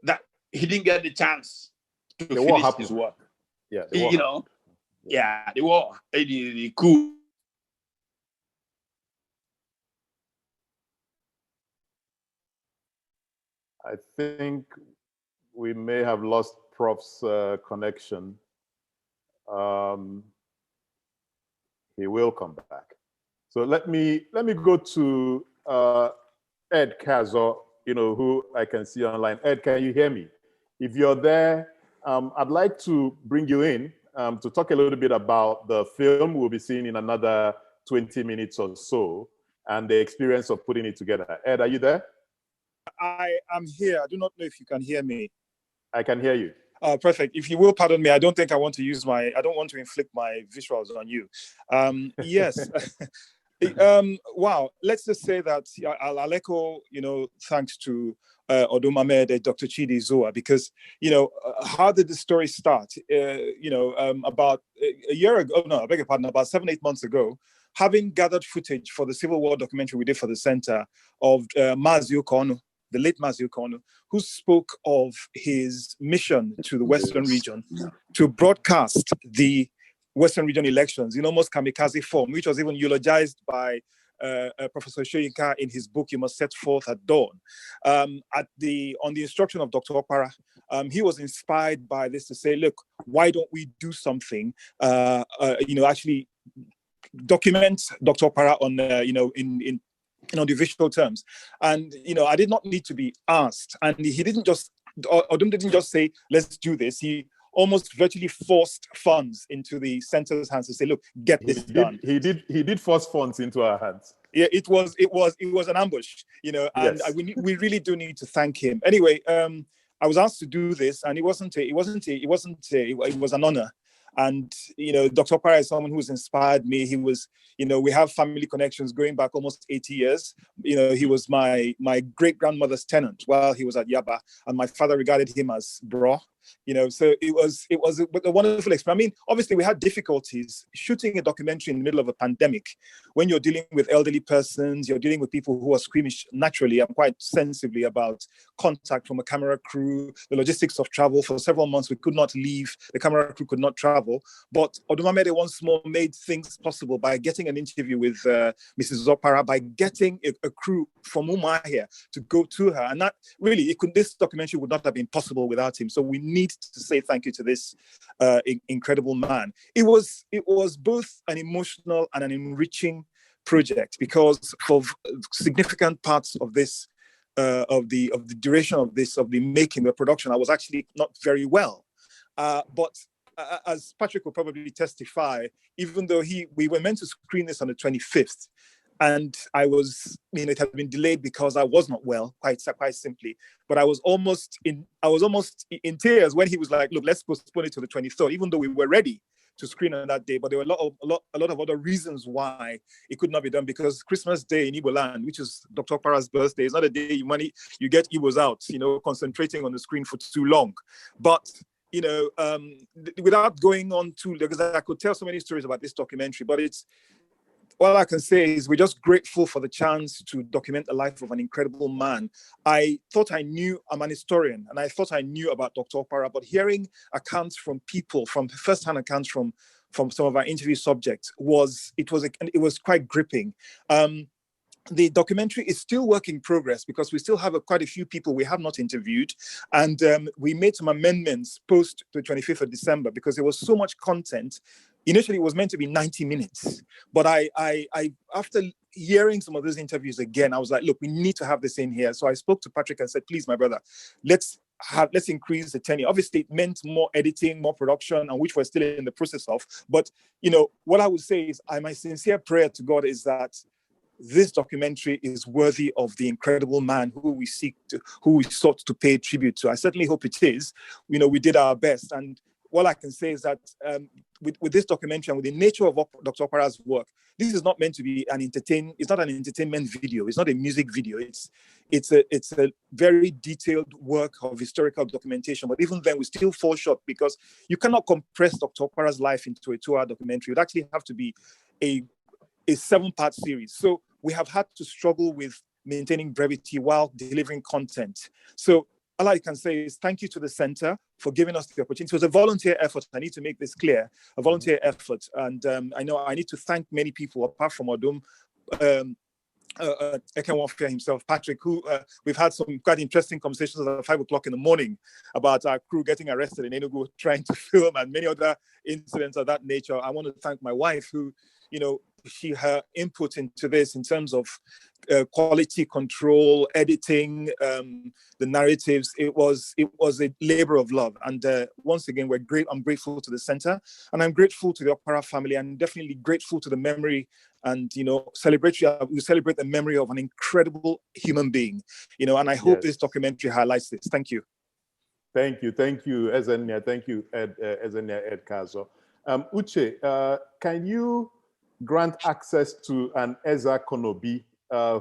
that he didn't get the chance to finish his work. Yeah, you know, the war, the coup. I think we may have lost Prof's connection. He will come back. So let me go to Ed Kazo, you know, who I can see online. Ed, can you hear me? If you're there, I'd like to bring you in to talk a little bit about the film we'll be seeing in another 20 minutes or so and the experience of putting it together. Ed, are you there? I am here. I do not know if you can hear me. I can hear you. Perfect. If you will pardon me, I don't think I want to use I don't want to inflict my visuals on you. Yes. Wow. Let's just say that I'll echo, you know, thanks to Odumamed, Dr. Chidi Zoa, because, you know, how did the story start? You know, about a year ago, no, I beg your pardon, about 7-8 months ago, having gathered footage for the Civil War documentary we did for the center of Mazi Okono, the late Mazi Okono, who spoke of his mission to the Western region to broadcast the Western region elections in almost kamikaze form, which was even eulogized by Professor Shoyinka in his book, You Must Set Forth at Dawn. On the instruction of Dr. Okpara, he was inspired by this to say, look, why don't we do something, you know, actually document Dr. Okpara on, you know, in the visual terms. And, you know, I did not need to be asked. And he didn't just, Odum didn't just say, let's do this. He almost virtually forced funds into the center's hands to say, look, get this done. He did force funds into our hands. Yeah, it was an ambush, you know, and yes. we really do need to thank him. Anyway, I was asked to do this, and it was an honor. And, you know, Dr. Okpara is someone who's inspired me. He was, you know, we have family connections going back almost 80 years. You know, he was my great-grandmother's tenant while he was at Yaba, and my father regarded him as bro. So it was a wonderful experience. I mean, obviously we had difficulties shooting a documentary in the middle of a pandemic. When you're dealing with elderly persons, you're dealing with people who are squeamish naturally and quite sensibly about contact from a camera crew, the logistics of travel. For several months, we could not leave. The camera crew could not travel. But Odumamede once more made things possible by getting an interview with Mrs. Okpara, by getting a crew from Umuahia to go to her. And that really, this documentary would not have been possible without him. So we need to say thank you to this incredible man. It was both an emotional and an enriching project, because for significant parts of this, of the duration of the making, the production, I was actually not very well. But as Patrick will probably testify, even though we were meant to screen this on the 25th, and it had been delayed because I was not well, quite simply. But I was almost in tears when he was like, "Look, let's postpone it to the 23rd," even though we were ready to screen on that day. But there were a lot of other reasons why it could not be done, because Christmas Day in Igbo land, which is Dr. Okpara's birthday, is not a day you get Igbos out, concentrating on the screen for too long. But without going on too, because I could tell so many stories about this documentary, but all I can say is we're just grateful for the chance to document the life of an incredible man. I'm an historian, and I thought I knew about Dr. Okpara, but hearing accounts from people, from first-hand accounts from some of our interview subjects, it was quite gripping. The documentary is still work in progress because we still have quite a few people we have not interviewed. And we made some amendments post the 25th of December because there was so much content. Initially, it was meant to be 90 minutes. But I after hearing some of those interviews again, I was like, look, we need to have this in here. So I spoke to Patrick and said, please, my brother, let's increase the tenure. Obviously, it meant more editing, more production, and which we're still in the process of. But, what I would say is my sincere prayer to God is that this documentary is worthy of the incredible man who we sought to pay tribute to. I certainly hope it is. We did our best. And all I can say is that with this documentary and with the nature of Dr. Okpara's work, this is not meant to be it's not an entertainment video. It's not a music video. It's a very detailed work of historical documentation. But even then, we still fall short because you cannot compress Dr. Okpara's life into a 2-hour documentary. It would actually have to be a 7-part series. So we have had to struggle with maintaining brevity while delivering content. So all I can say is thank you to the center for giving us the opportunity. It was a volunteer effort. I need to make this clear, a volunteer effort. And I know I need to thank many people apart from Odum, Ekenwafia himself, Patrick, who we've had some quite interesting conversations at 5 o'clock in the morning about our crew getting arrested in Enugu trying to film, and many other incidents of that nature. I want to thank my wife who, her input into this in terms of quality control, editing, the narratives. It was a labor of love. And once again, I'm grateful to the center, and I'm grateful to the Okpara family, and definitely grateful to the memory and, we celebrate the memory of an incredible human being, and I hope this documentary highlights this. Thank you. Thank you, Ezenia. Thank you, Ezenia Ed Kazo. Uche, can you grant access to an Eza Konobi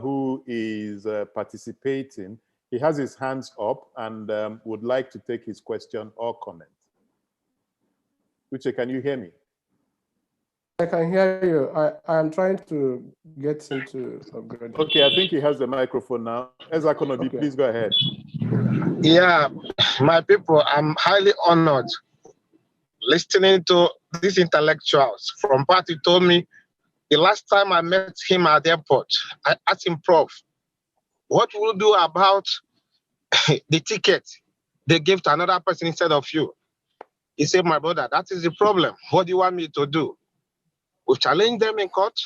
who is participating? He has his hands up and would like to take his question or comment. Uche, can you hear me? I can hear you. I am trying to get him to upgrade. Okay, I think he has the microphone now. Eza Konobi, okay. Please go ahead. Yeah, my people, I'm highly honored listening to these intellectuals. From part he told me the last time I met him at the airport, I asked him, Prof, what will you do about the ticket they gave to another person instead of you? He said, my brother, that is the problem. What do you want me to do? We challenge them in court.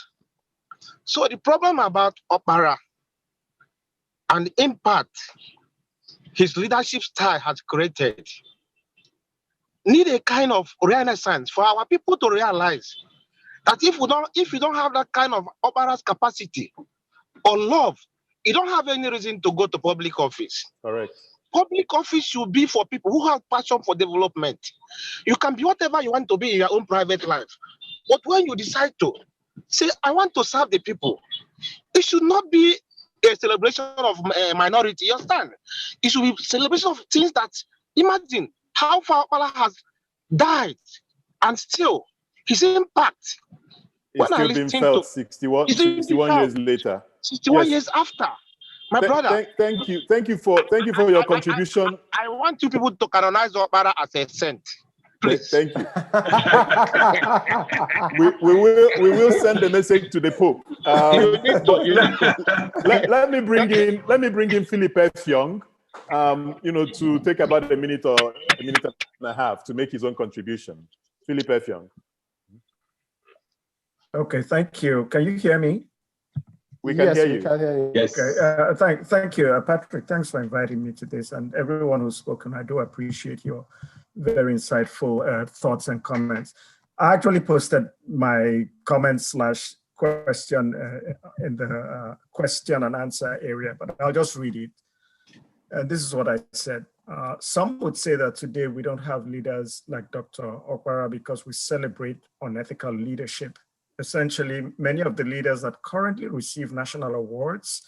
So the problem about Okpara and the impact his leadership style has created need a kind of renaissance for our people to realize that if you don't have that kind of Okpara's capacity or love, you don't have any reason to go to public office. Correct. Public office should be for people who have passion for development. You can be whatever you want to be in your own private life. But when you decide to say, I want to serve the people, it should not be a celebration of a minority, you understand? It should be a celebration of things that, imagine, how far Okpara has died, and still his impact. It's still being felt 61 years later. 61 years after. My brother. Thank you for your contribution. I want you people to canonize Okpara as a saint. Please. Thank you. we will send the message to the Pope. Let me bring in Philip F. Young, to take about a minute and a half to make his own contribution. Philip F. Young. Okay, thank you. Can you hear me? We can hear you. We can hear you. Yes. Okay, thank you, Patrick. Thanks for inviting me to this, and everyone who's spoken. I do appreciate your very insightful thoughts and comments. I actually posted my comment/question in the question and answer area, but I'll just read it. And this is what I said. Some would say that today we don't have leaders like Dr. Okpara because we celebrate unethical leadership. Essentially, many of the leaders that currently receive national awards,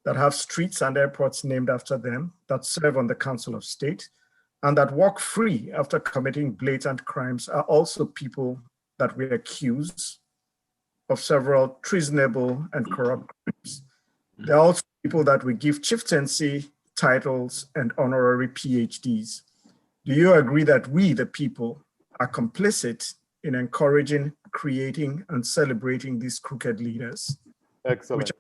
that have streets and airports named after them, that serve on the Council of State, and that walk free after committing blatant crimes are also people that we accuse of several treasonable and corrupt crimes. They're also people that we give chieftaincy, titles, and honorary PhDs. Do you agree that we, the people, are complicit in encouraging, creating, and celebrating these crooked leaders? Excellent.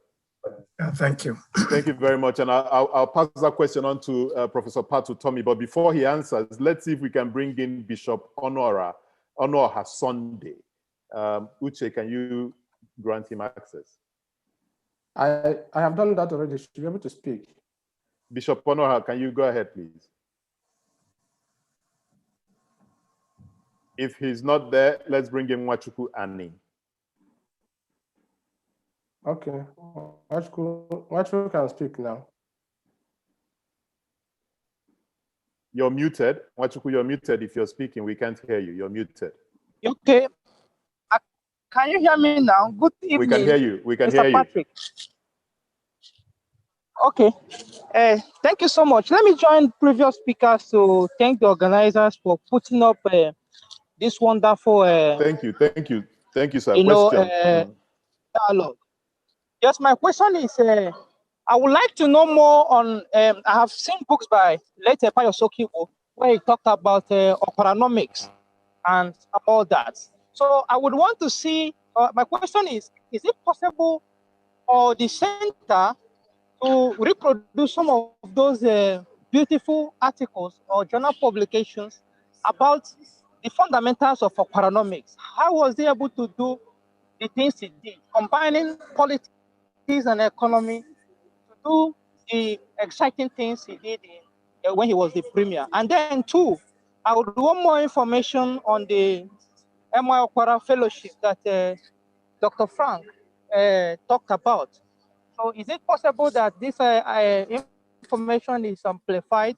Thank you. Thank you very much. And I'll pass that question on to Professor Patu Tommy. But before he answers, let's see if we can bring in Bishop Honor Sunday. Uche, can you grant him access? I have done that already. Should be able to speak. Bishop Honor, can you go ahead, please? If he's not there, let's bring in Nwachukwu Ani. Okay, Nwachukwu can speak now. You're muted. Nwachukwu, you're muted. If you're speaking, we can't hear you. You're muted. Okay. Can you hear me now? Good evening. We can hear you. We can Mr. hear Patrick. Okay. Thank you so much. Let me join previous speakers to thank the organizers for putting up this wonderful. Thank you, sir. Dialogue. Yes, my question is, I would like to know more on. I have seen books by late Payo Sokibo where he talked about Okparanomics and all that. So I would want to see. My question is it possible for the center to reproduce some of those beautiful articles or journal publications about the fundamentals of Okparanomics? How was he able to do the things he did, combining politics and economy to do the exciting things he did when he was the premier? And then two, I would want more information on the M.Y. Okpara Fellowship that Dr. Frank talked about. So is it possible that this information is amplified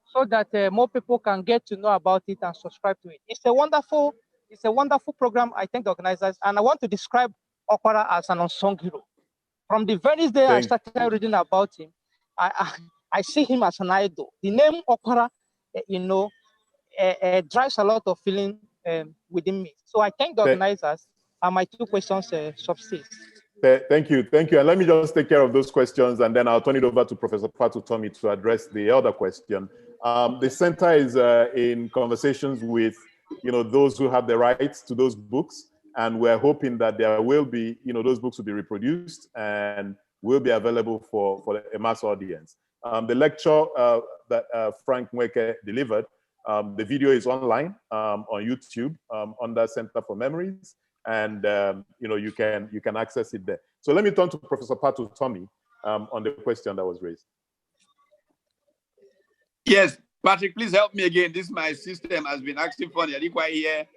so that more people can get to know about it and subscribe to it? It's a wonderful program. I thank the organizers, and I want to describe Okpara as an unsung hero. From the very day I started reading about him, I see him as an idol. The name Okpara, drives a lot of feeling within me. So I thank the organizers, and my two questions subsist. Thank you. And let me just take care of those questions, and then I'll turn it over to Professor Patu Tommy to address the other question. The center is in conversations with those who have the rights to those books, and we're hoping that there will be, those books will be reproduced and will be available for a mass audience. The lecture that Frank Nweke delivered, the video is online on YouTube under Center for Memories, and you can access it there. So let me turn to Professor Patu Tommy on the question that was raised. Yes, Patrick, please help me again. This my system has been acting funny. I didn't quite hear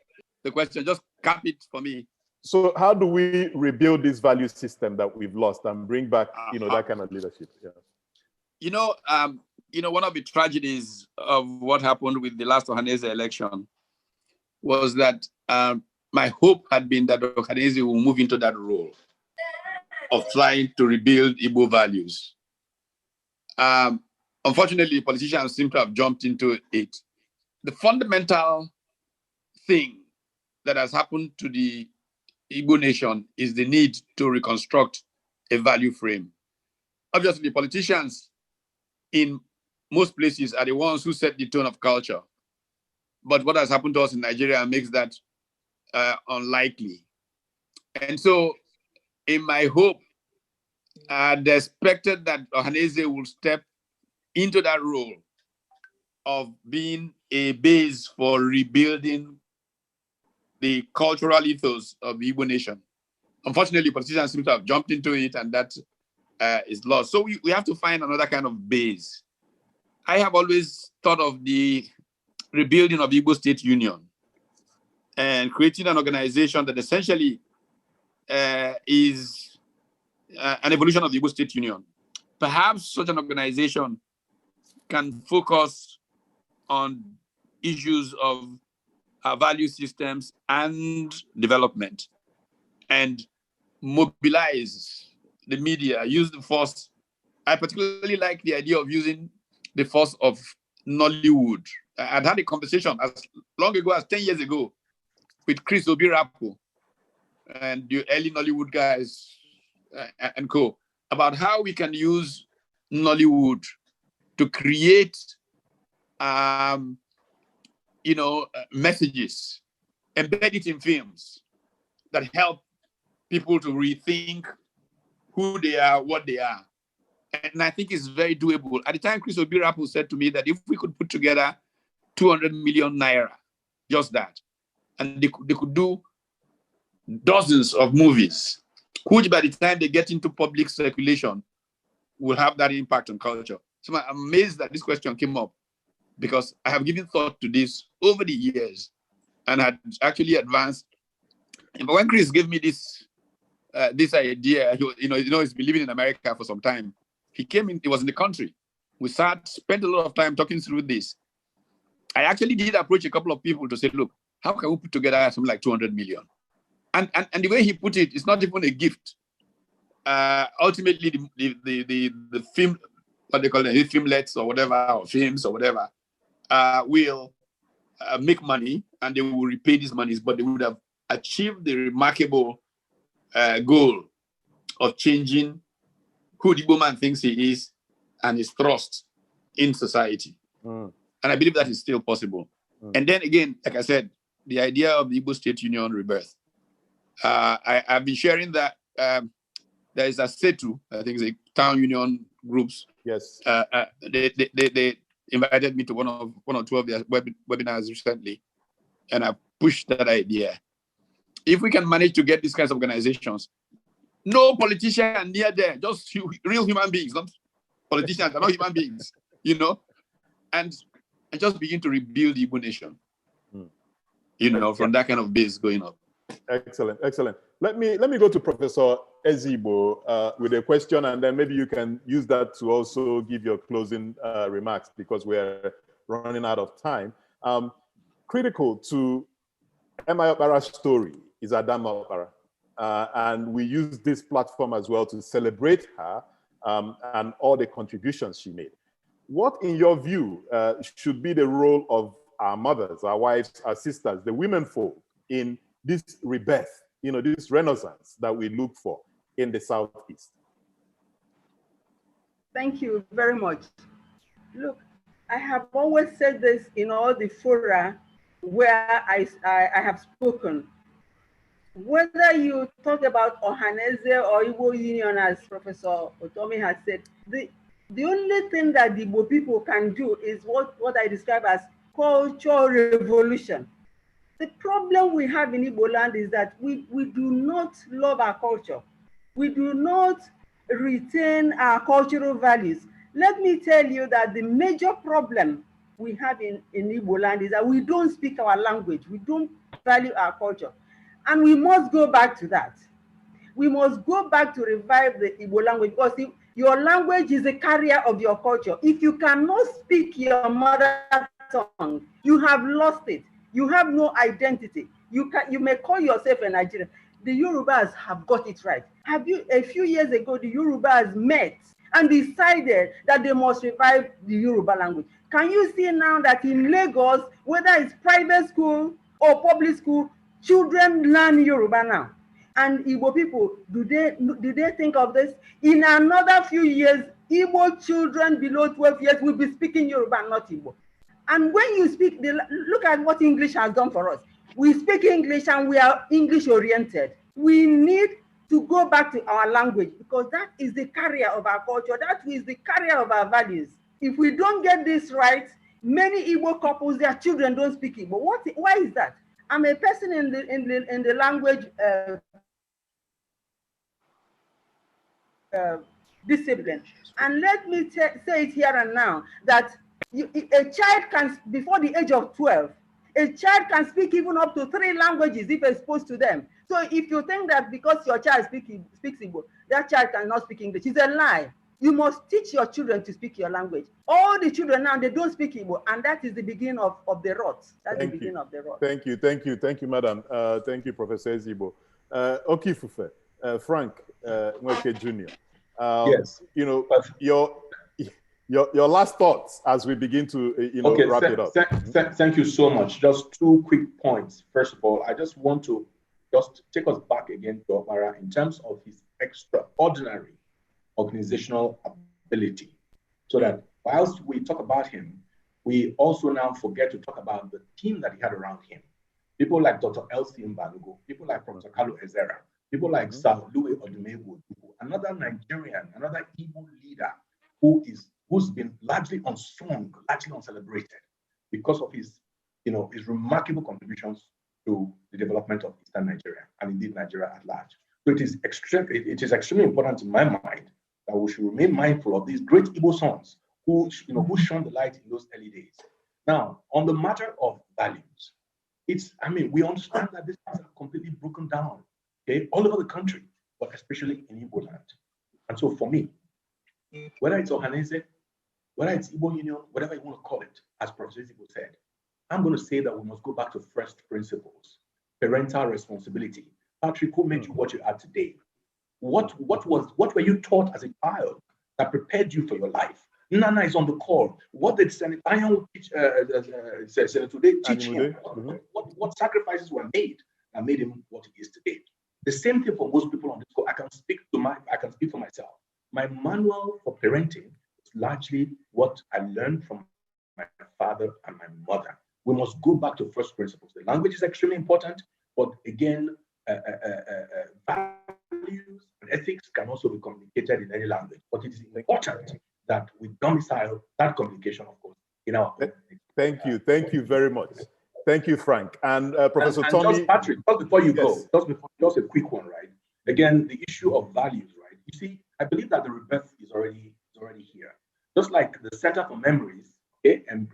the question. Just cap it for me. So how do we rebuild this value system that we've lost and bring back, that kind of leadership? Yeah. One of the tragedies of what happened with the last Ohanaeze election was that my hope had been that Ohanaeze will move into that role of trying to rebuild Igbo values. Unfortunately, politicians seem to have jumped into it. the fundamental thing that has happened to the Igbo nation is the need to reconstruct a value frame. Obviously, the politicians in most places are the ones who set the tone of culture. But what has happened to us in Nigeria makes that unlikely. And so, in my hope, I'd expected that Ohanaeze will step into that role of being a base for rebuilding the cultural ethos of the Igbo nation. Unfortunately, politicians seem to have jumped into it, and that is lost. So we have to find another kind of base. I have always thought of the rebuilding of the Igbo State Union and creating an organization that essentially is an evolution of the Igbo State Union. Perhaps such an organization can focus on issues of value systems and development, and mobilize the media, use the force. I particularly like the idea of using the force of Nollywood. I'd had a conversation as long ago as 10 years ago with Chris Obirapo and the early Nollywood guys and co. about how we can use Nollywood to create messages, embed it in films that help people to rethink who they are, what they are. And I think it's very doable. At the time, Chris Obirapo said to me that if we could put together 200 million naira, just that, and they could do dozens of movies, which by the time they get into public circulation will have that impact on culture. So I'm amazed that this question came up, because I have given thought to this over the years and had actually advanced. But when Chris gave me this idea, he's been living in America for some time. He came in, he was in the country. We spent a lot of time talking through this. I actually did approach a couple of people to say, look, how can we put together something like 200 million? And the way he put it, it's not even a gift. Ultimately, the film, what they call it, filmlets or whatever, or films or whatever, will make money and they will repay these monies, but they would have achieved the remarkable goal of changing who the Igbo man thinks he is and his thrust in society. And I believe that is still possible. And then again, like I said, the idea of the Igbo State Union rebirth. I've been sharing that there is a SETU, I think it's a town union groups. Yes. They invited me to one or two of their webinars recently, and I pushed that idea. If we can manage to get these kinds of organizations, no politician near there, just real human beings, not politicians, are not human beings, and just begin to rebuild the Igbo nation, from that kind of base going up. Excellent, excellent. Let me go to Professor Ezigbo with a question, and then maybe you can use that to also give your closing remarks, because we're running out of time. Critical to Emma Okpara's story is Adama Okpara, and we use this platform as well to celebrate her and all the contributions she made. What, in your view, should be the role of our mothers, our wives, our sisters, the women folk in this rebirth, this renaissance that we look for in the Southeast? Thank you very much. Look, I have always said this in all the fora where I have spoken. Whether you talk about Ohanaeze or Igbo Union, as Professor Otomi has said, the only thing that the Igbo people can do is what I describe as cultural revolution. The problem we have in Igbo land is that we do not love our culture. We do not retain our cultural values. Let me tell you that the major problem we have in Igbo land is that we don't speak our language. We don't value our culture. And we must go back to that. We must go back to revive the Igbo language, because your language is a carrier of your culture. If you cannot speak your mother tongue, you have lost it. You have no identity. You may call yourself a Nigerian. The Yorubas have got it right. A few years ago, the Yorubas met and decided that they must revive the Yoruba language. Can you see now that in Lagos, whether it's private school or public school, children learn Yoruba now? And Igbo people, do they think of this? In another few years, Igbo children below 12 years will be speaking Yoruba, not Igbo. And when you speak, look at what English has done for us. We speak English and we are English oriented. We need to go back to our language because that is the carrier of our culture. That is the carrier of our values. If we don't get this right, many Igbo couples, their children don't speak Igbo. Why is that? I'm a person in the language discipline. And let me say it here and now that a child can, before the age of 12, a child can speak even up to 3 languages if exposed to them. So if you think that because your child speaks Igbo, that child cannot speak English, it's a lie. You must teach your children to speak your language. All the children now, they don't speak Igbo, and that is the beginning of the rot. That's the beginning of the rot. Thank you, madam. Thank you, Professor Ezigbo. Okifufe, Frank Nweke Jr. Yes. You know, your last thoughts as we begin to wrap it up. Thank you so much. Just 2 quick points. First of all, I just want to just take us back again to Okpara in terms of his extraordinary organizational ability, so that whilst we talk about him, we also now forget to talk about the team that he had around him. People like Dr. Elsie Mbanugo, people like Professor Kalu Ezera, people like Sir Louis Odumegwu, another Nigerian, another Igbo leader who's been largely unsung, largely uncelebrated because of his remarkable contributions to the development of Eastern Nigeria and indeed Nigeria at large. So it is extremely important in my mind that we should remain mindful of these great Igbo sons who shone the light in those early days. Now, on the matter of values, we understand that this is completely broken down, okay, all over the country, but especially in Igbo land. And so for me, whether it's Ohanese, whether it's Igbo Union, whatever you want to call it, as Professor Ezigbo said, I'm going to say that we must go back to first principles, parental responsibility. Patrick, who made you what you are today? What were you taught as a child that prepared you for your life? Nana is on the call. What did Senator Ayan today teach him? What sacrifices were made that made him what he is today? The same thing for most people on this call. I can speak for myself. My manual for parenting is largely what I learned from my father and my mother. We must go back to first principles. The language is extremely important, but again, values and ethics can also be communicated in any language. But it is important that we domicile that communication, of course, in our. Thank you very much. Thank you, Frank. And Professor Tommy. Just Patrick, just before you go, just a quick one, right? Again, the issue of values, right? You see, I believe that the rebirth is already here. Just like the Center for Memories, okay, and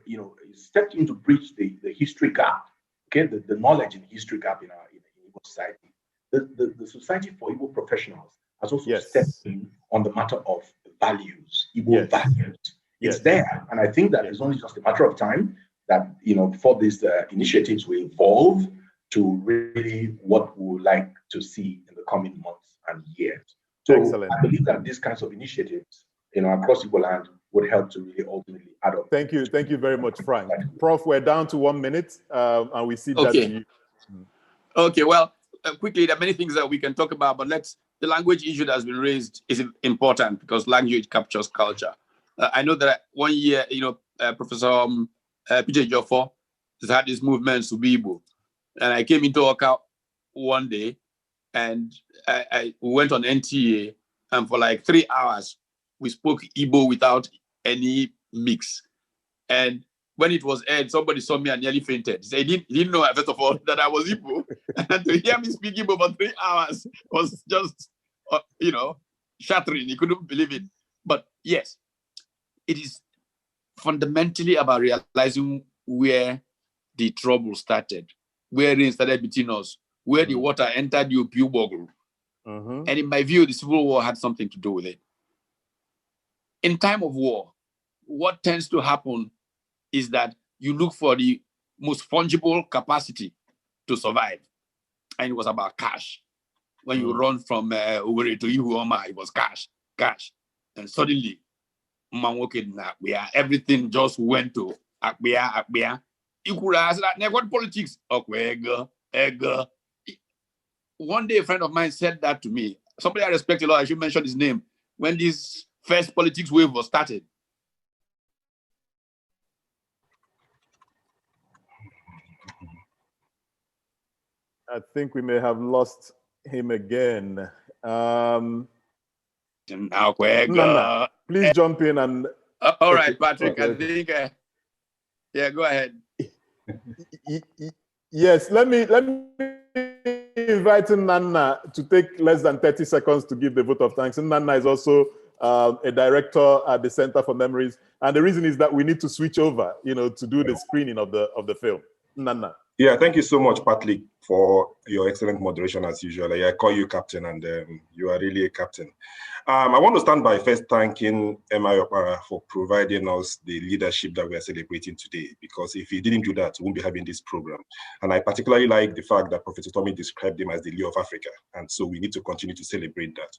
stepped in to bridge the history gap, okay, the knowledge and history gap in Igbo society. The Society for Igbo Professionals has also stepped in on the matter of values, Igbo values. It's there, and I think that it's only just a matter of time that before these initiatives will evolve to really what we would like to see in the coming months and years. So excellent. I believe that these kinds of initiatives, across Igbo land would help to really ultimately add up. Thank you very much, Frank. Prof, we're down to 1 minute, and we see that. Okay. Okay. Well, quickly, there are many things that we can talk about, but the language issue that has been raised is important because language captures culture. I know that 1 year, Professor PJ Joffo has had this movement to be Igbo, and I came into Oka one day, and I went on NTA, and for like 3 hours we spoke Igbo without any mix. And when it was aired, somebody saw me and nearly fainted. He didn't know, first of all, that I was Igbo, and to hear me speak Igbo for 3 hours was just, shattering. He couldn't believe it. But yes, it is fundamentally about realizing where the trouble started, where it started between us, where the water entered the Opiu Boggle. And in my view, the Civil War had something to do with it. In time of war, what tends to happen is that you look for the most fungible capacity to survive. And it was about cash. When you run from Owerri to Ihuoma, it was cash. And suddenly, everything just went to Akbia. You could ask that, what politics? Okay, one day a friend of mine said that to me. Somebody I respect a lot, I should mention his name. When this first politics wave was started. I think we may have lost him again. Nana, please jump in and. All right, Patrick. Okay. I think. Yeah, go ahead. Yes, let me invite Nana to take less than 30 seconds to give the vote of thanks. And Nana is also a director at the Center for Memories, and the reason is that we need to switch over, to do the screening of the film. Nana. Yeah, thank you so much, Patrick, for your excellent moderation as usual. I call you captain, and you are really a captain. I want to start by first thanking MI Okpara for providing us the leadership that we are celebrating today, because if he didn't do that, we wouldn't be having this program. And I particularly like the fact that Professor Tommy described him as the Leo of Africa, and so we need to continue to celebrate that.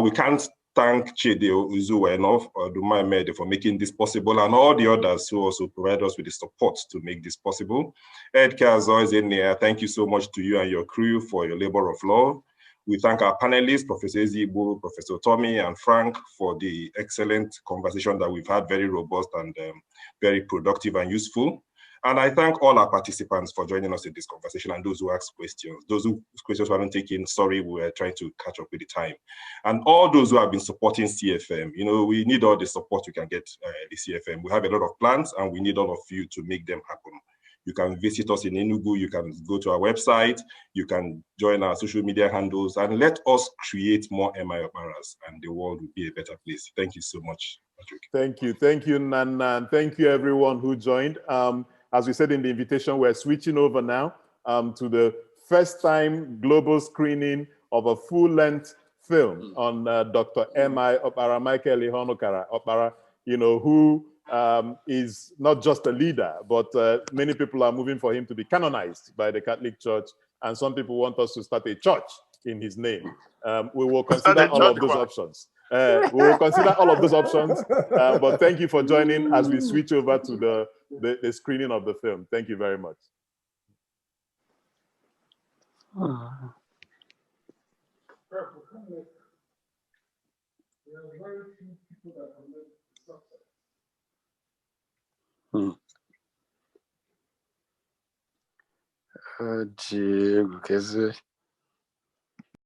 We can't thank Chede Uzuwa enough, or Duma Mede, for making this possible, and all the others who also provide us with the support to make this possible. Edke, as always, thank you so much to you and your crew for your labor of love. We thank our panelists, Professor Ezigbo, Professor Tommy, and Frank, for the excellent conversation that we've had, very robust and very productive and useful. And I thank all our participants for joining us in this conversation, and those who asked questions. Those whose questions weren't taken, sorry, we were trying to catch up with the time. And all those who have been supporting CFM, we need all the support we can get the CFM. We have a lot of plans, and we need all of you to make them happen. You can visit us in Enugu, you can go to our website, you can join our social media handles, and let us create more MI Okparas, and the world will be a better place. Thank you so much, Patrick. Thank you, Nana, and thank you everyone who joined. As we said in the invitation, we're switching over now to the first time global screening of a full-length film on Dr. M.I. Okpara, Michael Ihonokara Okpara, who is not just a leader, but many people are moving for him to be canonized by the Catholic Church, and some people want us to start a church in his name. We will consider all of those options. We will consider all of those options, but thank you for joining as we switch over to the screening of the film. Thank you very much. Diego, quer dizer...